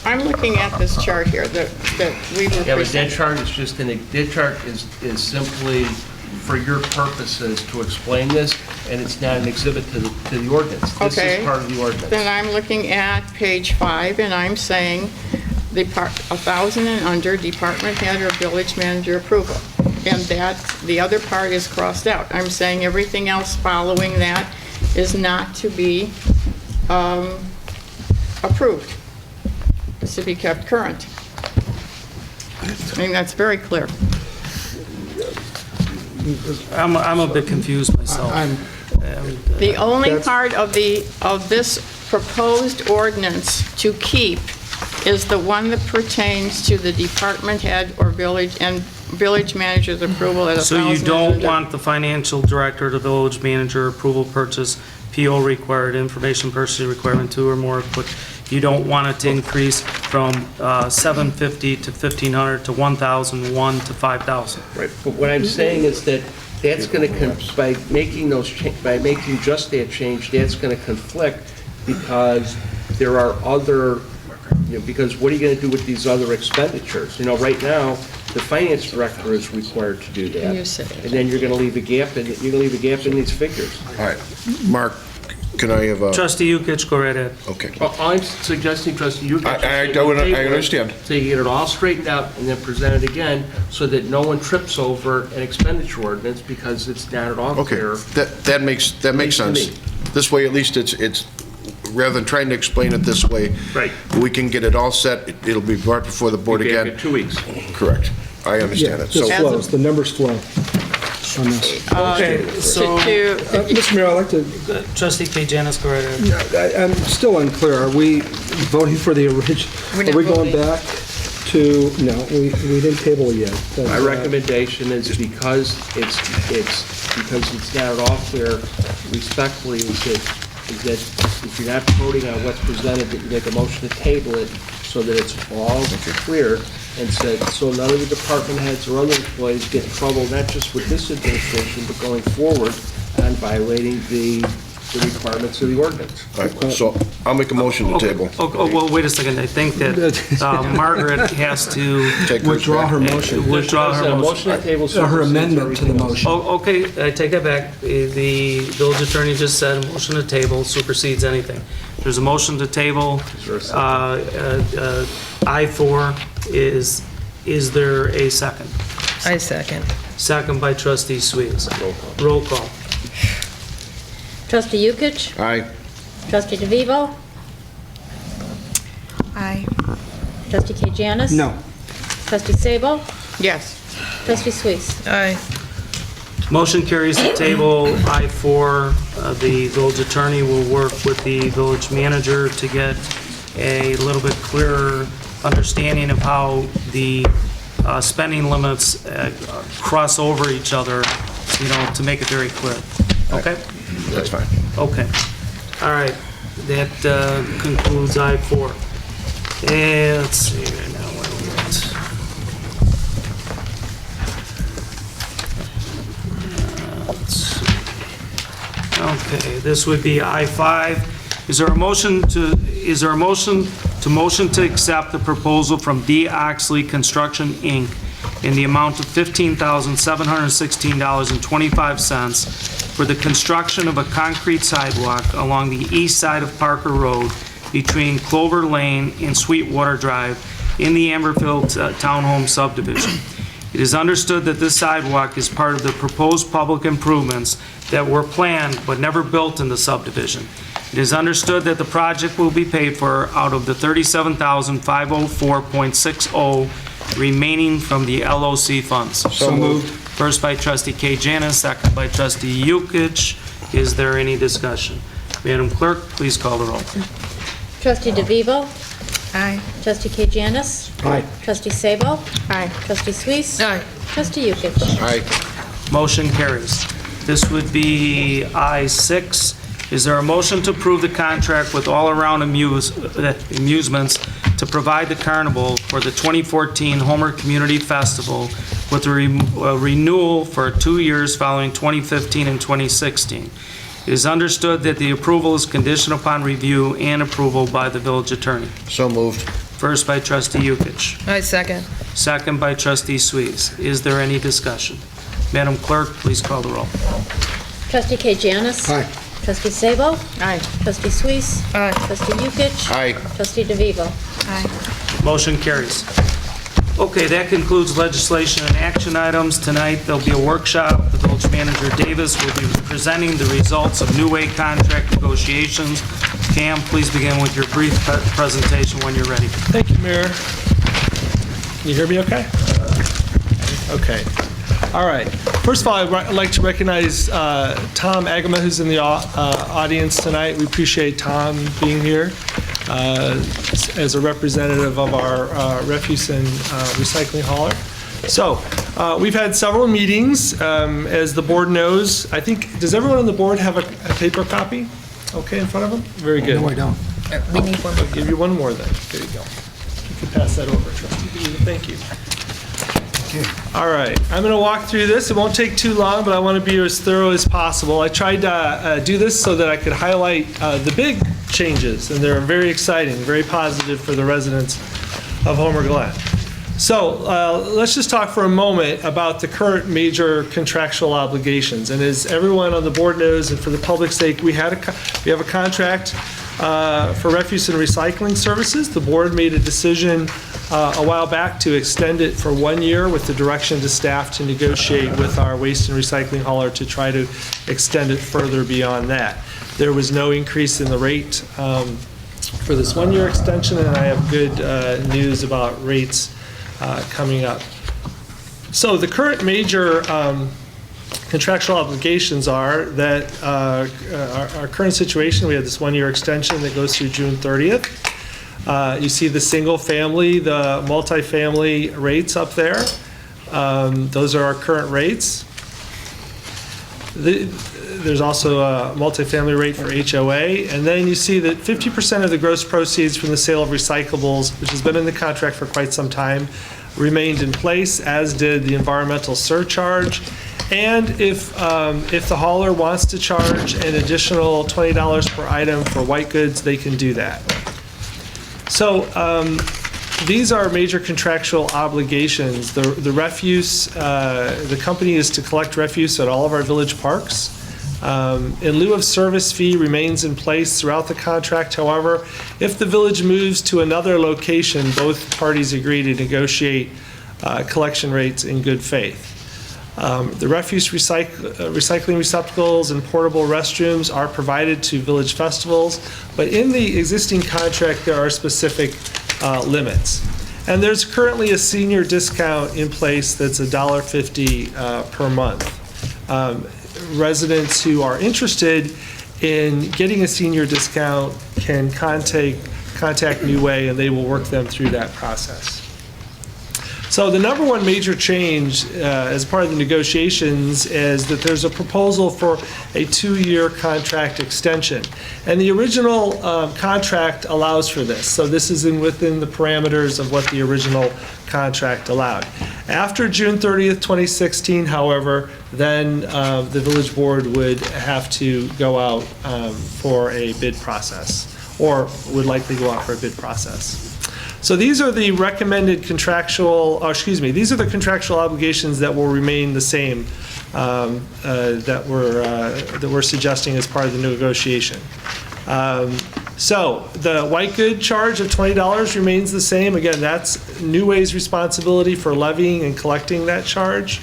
I'm looking at this chart here that we were Yeah, but that presenting. chart is just, that chart is simply for your purposes to explain this, and it's not an exhibit to the ordinance. This Okay. is part of the ordinance. Then I'm looking at page 5, and I'm saying 1,000 and under, department head or village manager approval. And that, the other part is crossed out. I'm saying everything else following that is not to be approved. It's to be kept current. I think that's very clear. I'm a bit confused myself. The only part of this proposed ordinance to keep is the one that pertains to the department head or village manager's approval at 1,000. So you don't want the financial director, the village manager approval purchase, PO required, information purchasing requirement 2 or more, but you don't want it to increase from 750 to 1,500 to 1,001 to 5,000. Right, but what I'm saying is that that's going to, by making just that change, that's going to conflict, because there are other, because what are you going to do with these other expenditures? Right now, the finance director is required to do that. You said it. And then you're going to leave a gap in these figures. All right, Mark, can I have a... Trustee Yukich, go right ahead. Okay. Well, I'm suggesting, Trustee, you I understand. So you get it all straightened out and then present it again, so that no one trips over an expenditure ordinance, because it's not at all Okay, clear. that makes sense. This way, at least it's, rather than trying to explain it this way. Right. We can get it all set, it'll be brought before the board Be back again. in 2 weeks. Correct. I understand it. So, This flows, the numbers flow on this. Okay, so, Mr. Mayor, I'd like to, Trustee K. Janice, go right ahead. I'm still unclear. Are we voting for the original? We're Are not we going voting. back to, no, we didn't table it yet. My recommendation is, because it's not at all clear, respectfully, is that if you're not voting on what's presented, that you make a motion to table it, so that it's all clear, and so none of the department heads or other employees get in trouble, not just with this administration, but going forward on violating the requirements of the ordinance. all right, so I'll make a motion to table. Oh, well, wait a second, I think that Margaret has to Withdraw her motion. withdraw There's her a motion. motion to table Her supersedes amendment to the everything else. motion. Oh, okay, I take that back. The village attorney just said, motion to table supersedes anything. There's a motion to table. I-4 is there a second? I second. Second by trustee Sweets. Roll call. Trustee Yukich? Aye. Trustee DeVivo? Aye. Trustee K. Janice? No. Trustee Sable? Yes. Trustee Suisse? Aye. Motion carries to table I-4. The village attorney will work with the village manager to get a little bit clearer understanding of how the spending limits cross over each other, to make it very clear. Okay? That's fine. Okay. All right. That concludes I-4. And let's see here now. What are we at? Let's see. Okay, this would be I-5. Is there a motion to accept the proposal from D. Oxley Construction, Inc. in the amount of $15,716.25 for the construction of a concrete sidewalk along the east side of Parker Road between Clover Lane and Sweetwater Drive in the Amberfield Townhome subdivision. It is understood that this sidewalk is part of the proposed public improvements that were planned but never built in the subdivision. It is understood that the project will be paid for out of the $37,504.60 remaining from the LOC funds. So moved. First by trustee Kay Janis, second by trustee Yukich. Is there any discussion? Madam Clerk, please call the roll. Trustee DeVivo. Aye. Trustee Kay Janis. Aye. Trustee Sabo. Aye. Trustee Suisse. Aye. Trustee Yukich. Aye. Motion carries. This would be I-6. Is there a motion to approve the contract with All Around Amusements to provide the carnival for the 2014 Homer Community Festival with a renewal for 2 years following 2015 and 2016? It is understood that the approval is conditioned upon review and approval by the village attorney. So moved. First by trustee Yukich, I second. second by trustee Suisse. Is there any discussion? Madam Clerk, please call the roll. Trustee Kay Janis. Aye. Trustee Sabo. Aye. Trustee Suisse. Aye. Trustee Yukich. Aye. Trustee DeVivo. Aye. Motion carries. Okay, that concludes legislation and action items. Tonight, there'll be a workshop. The village manager, Davis, will be presenting the results of New Way contract negotiations. Cam, please begin with your brief presentation when you're ready. Thank you, Mayor. Can you hear me okay? Okay. All right. First of all, I'd like to recognize Tom Agama, who's in the audience tonight. We appreciate Tom being here as a representative of our refuse and recycling hauler. So, we've had several meetings. As the board knows, I think, does everyone on the board have a paper copy? Okay, in front of them? Very good. No, I don't. We need one. I'll give you one more then. There you go. You can pass that over, trustee. Thank you. All right, I'm going to walk through this. It won't take too long, but I want to be as thorough as possible. I tried to do this so that I could highlight the big changes, and they're very exciting, very positive for the residents of Homer Glen. So let's just talk for a moment about the current major contractual obligations. And as everyone on the board knows, and for the public's sake, we have a contract for refuse and recycling services. The board made a decision a while back to extend it for 1 year with the direction to staff to negotiate with our waste and recycling hauler to try to extend it further beyond that. There was no increase in the rate for this 1 year extension, and I have good news about rates coming up. So the current major contractual obligations are that our current situation, we have this 1 year extension that goes through June 30th. You see the single family, the multifamily rates up there. Those are our current rates. There's also a multifamily rate for HOA. And then you see that 50% of the gross proceeds from the sale of recyclables, which has been in the contract for quite some time, remained in place, as did the environmental surcharge. And if the hauler wants to charge an additional $20 per item for white goods, they can do that. So these are major contractual obligations. The refuse, the company is to collect refuse at all of our village parks. In lieu of service fee remains in place throughout the contract. However, if the village moves to another location, both parties agree to negotiate collection rates in good faith. The refuse recycling receptacles and portable restrooms are provided to village festivals, but in the existing contract, there are specific limits. And there's currently a senior discount in place that's $1.50 per month. Residents who are interested in getting a senior discount can contact New Way, and they will work them through that process. So the number one major change as part of the negotiations is that there's a proposal for a 2-year contract extension. And the original contract allows for this. So this is within the parameters of what the original contract allowed. After June 30th, 2016, however, then the village board would have to go out for a bid process, or would likely go out for a bid process. So these are the recommended contractual, these are the contractual obligations that will remain the same that we're suggesting as part of the negotiation. So the white good charge of $20 remains the same. Again, that's New Way's responsibility for levying and collecting that charge.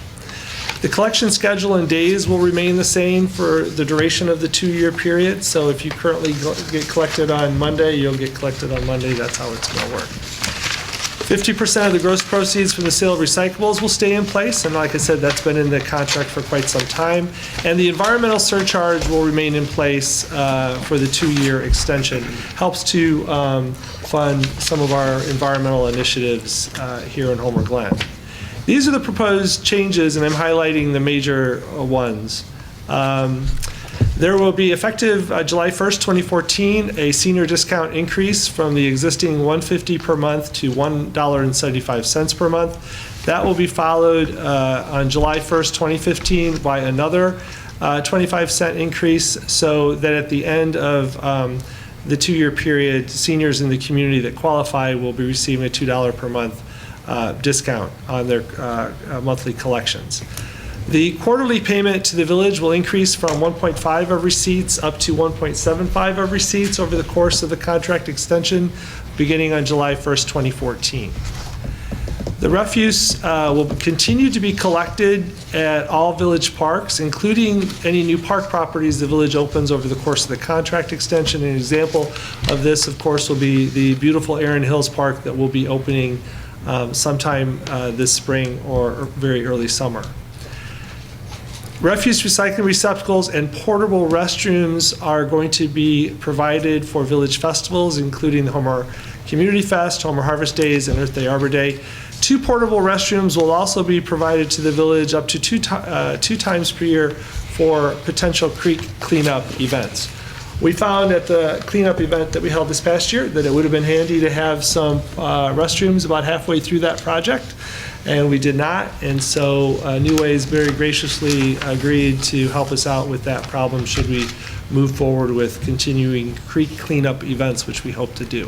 The collection schedule and days will remain the same for the duration of the 2-year period. So if you currently get collected on Monday, you'll get collected on Monday. That's how it's going to work. 50% of the gross proceeds from the sale of recyclables will stay in place, and like I said, that's been in the contract for quite some time. And the environmental surcharge will remain in place for the 2-year extension. Helps to fund some of our environmental initiatives here in Homer Glen. These are the proposed changes, and I'm highlighting the major ones. There will be, effective July 1st, 2014, a senior discount increase from the existing $1.50 per month to $1.75 per month. That will be followed on July 1st, 2015 by another 25-cent increase, so that at the end of the 2-year period, seniors in the community that qualify will be receiving a $2 per month discount on their monthly collections. The quarterly payment to the village will increase from 1.5 of receipts up to 1.75 of receipts over the course of the contract extension beginning on July 1st, 2014. The refuse will continue to be collected at all village parks, including any new park properties the village opens over the course of the contract extension. An example of this, of course, will be the beautiful Erin Hills Park that will be opening sometime this spring or very early summer. Refuse recycling receptacles and portable restrooms are going to be provided for village festivals, including the Homer Community Fest, Homer Harvest Days, and Earth Day Arbor Day. 2 portable restrooms will also be provided to the village up to two times per year for potential creek cleanup events. We found at the cleanup event that we held this past year that it would have been handy to have some restrooms about halfway through that project, and we did not, and so New Ways very graciously agreed to help us out with that problem should we move forward with continuing creek cleanup events, which we hope to do.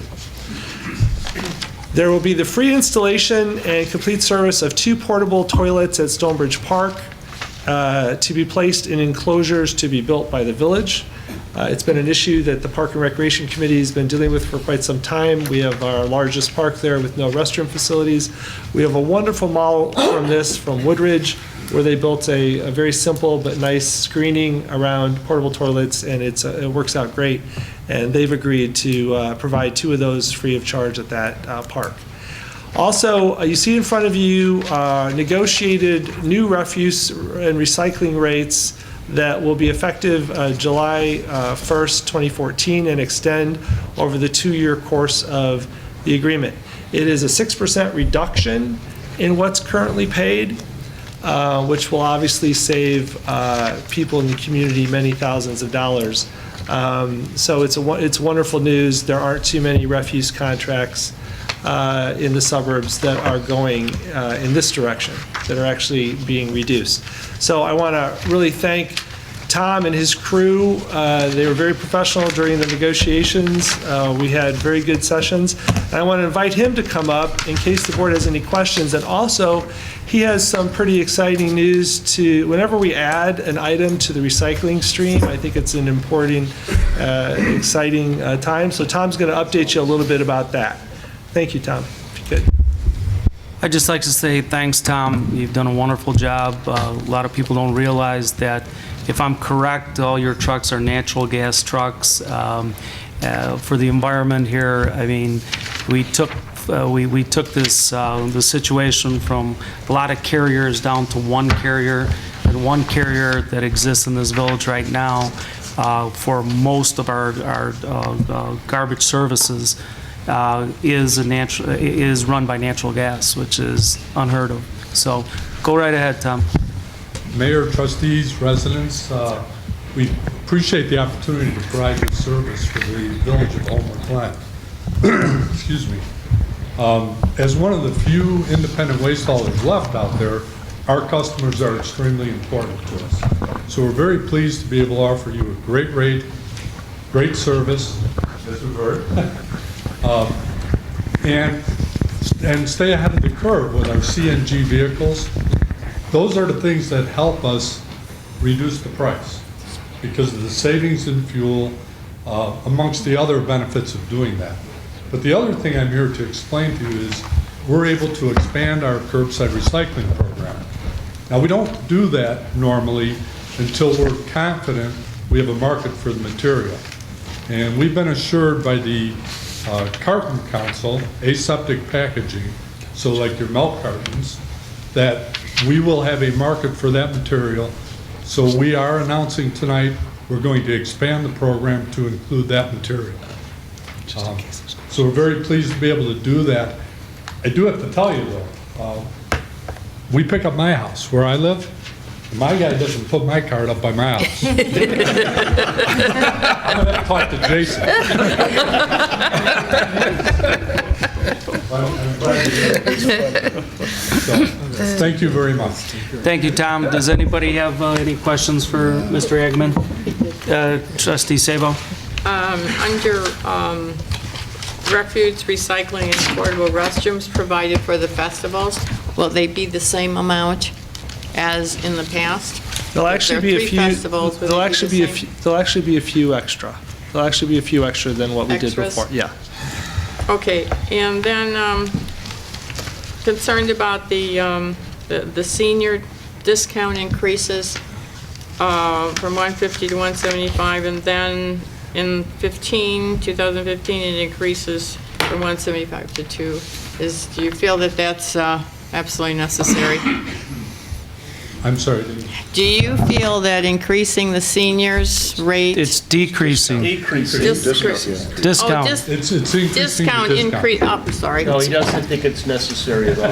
There will be the free installation and complete service of 2 portable toilets at Stonebridge Park to be placed in enclosures to be built by the village. It's been an issue that the Park and Recreation Committee has been dealing with for quite some time. We have our largest park there with no restroom facilities. We have a wonderful model from this from Woodridge, where they built a very simple but nice screening around portable toilets, and it works out great. And they've agreed to provide 2 of those free of charge at that park. Also, you see in front of you negotiated new refuse and recycling rates that will be effective July 1st, 2014, and extend over the 2-year course of the agreement. It is a 6% reduction in what's currently paid, which will obviously save people in the community many thousands of dollars. So it's wonderful news. There aren't too many refuse contracts in the suburbs that are going in this direction, that are actually being reduced. So I want to really thank Tom and his crew. They were very professional during the negotiations. We had very good sessions. And I want to invite him to come up in case the board has any questions. And also, he has some pretty exciting news to, whenever we add an item to the recycling stream, I think it's an important, exciting time. So Tom's going to update you a little bit about that. Thank you, Tom. If you could. I'd just like to say thanks, Tom. You've done a wonderful job. A lot of people don't realize that, if I'm correct, all your trucks are natural gas trucks. For the environment here, I mean, we took this the situation from a lot of carriers down to one carrier, and one carrier that exists in this village right now for most of our garbage services is run by natural gas, which is unheard of. So go right ahead, Tom. Mayor, trustees, residents, we appreciate the opportunity to provide this service for the village of Homer Glen. Excuse me. As one of the few independent waste haulers left out there, our customers are extremely important to us. So we're very pleased to be able to offer you a great rate, great service, as we've heard. And and stay ahead of the curve with our CNG vehicles. Those are the things that help us reduce the price because of the savings in fuel, amongst the other benefits of doing that. But the other thing I'm here to explain to you is we're able to expand our curbside recycling program. Now, we don't do that normally until we're confident we have a market for the material. And we've been assured by the Carton Council, aseptic packaging, so like your milk cartons, that we will have a market for that material. So we are announcing tonight we're going to expand the program to include that material. So we're very pleased to be able to do that. I do have to tell you though, we pick up my house where I live. My guy doesn't put my card up by my house. I'm gonna have to talk to Jason. So, thank you very much. Thank you, Tom. Does anybody have any questions for Mr. Eggman? Trustee Sabo? Under refuse, recycling, and portable restrooms provided for the festivals, will they be the same amount as in the past? There'll actually be a few. Festivals, will There'll they actually the be a same? few. There'll actually be a few extra. There'll actually be a few extra than what we did Extras? before. Yeah. Okay, and then concerned about the senior discount increases from 150 to 175, and then in 2015, it increases from 175 to 2. Do you feel that that's absolutely necessary? I'm sorry. Do you feel that increasing the seniors' rate? It's decreasing. Decreasing. Discount. Oh, It's increasing the discount increase, oh, sorry. No, he doesn't think it's necessary at all.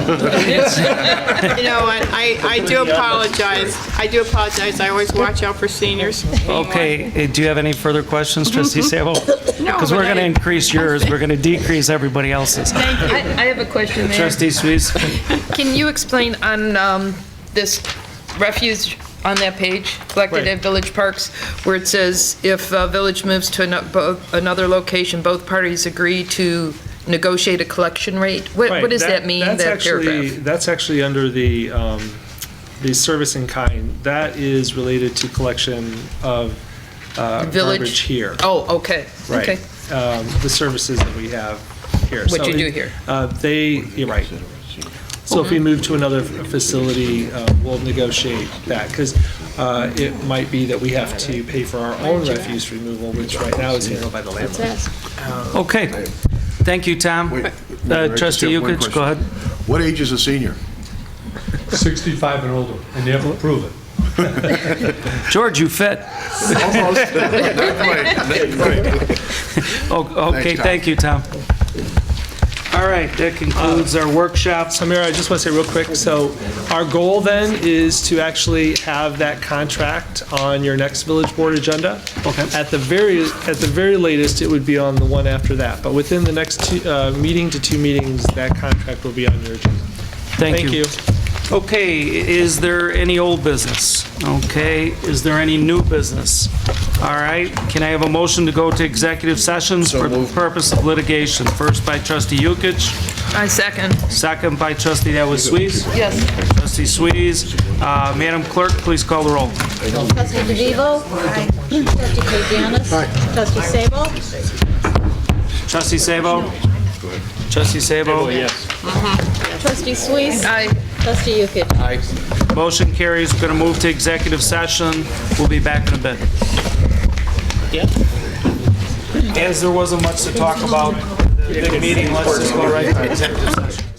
You know what, I do apologize. I always watch out for seniors. Okay, do you have any further questions, Trustee Sabo? No, Because we're going to increase yours, we're going to decrease everybody else's. I have a question there. Trustee Suisse? Can you explain on this refuse on that page, collected at Village Parks, where it says if Village moves to another location, both parties agree to negotiate a collection rate? What does that mean, that paragraph? That's actually under the service in kind. That is related to collection of garbage here. Oh, okay. Right. Okay. The services that we have here. What you do here. You're right. So if we move to another facility, we'll negotiate that, because it might be that we have to pay for our own refuse removal, which right now is handled by the landlord. Okay, thank you, Tom. Trustee Yukich, go ahead. What age is a senior? 65 and older, and you have to prove it. George, you fit. Almost. Not quite. Okay, thank you, Tom. All right, that concludes our workshop. So, Mayor, I just want to say real quick, so our goal then is to actually have that contract on your next village board agenda. Okay. At the very latest, it would be on the one after that, but within the next meeting to 2 meetings, that contract will be on your agenda. Thank you. Okay, is there any old business? Okay, is there any new business? All right, can I have a motion to go to executive sessions for the purpose of litigation? First by Trustee Yukich. I second. Second by Trustee, that was Suisse? Yes. Trustee Suisse. Madam Clerk, please call the roll. Trustee DeVivo. Aye. Trustee Kagianis. Aye. Trustee Sabo. Trustee Sabo? Trustee Sabo? Yes. Trustee Suisse. Aye. Trustee Yukich. Motion carries. We're going to move to executive session. We'll be back in a bit. As there wasn't much to talk about, the big meeting, let's just go right to executive session.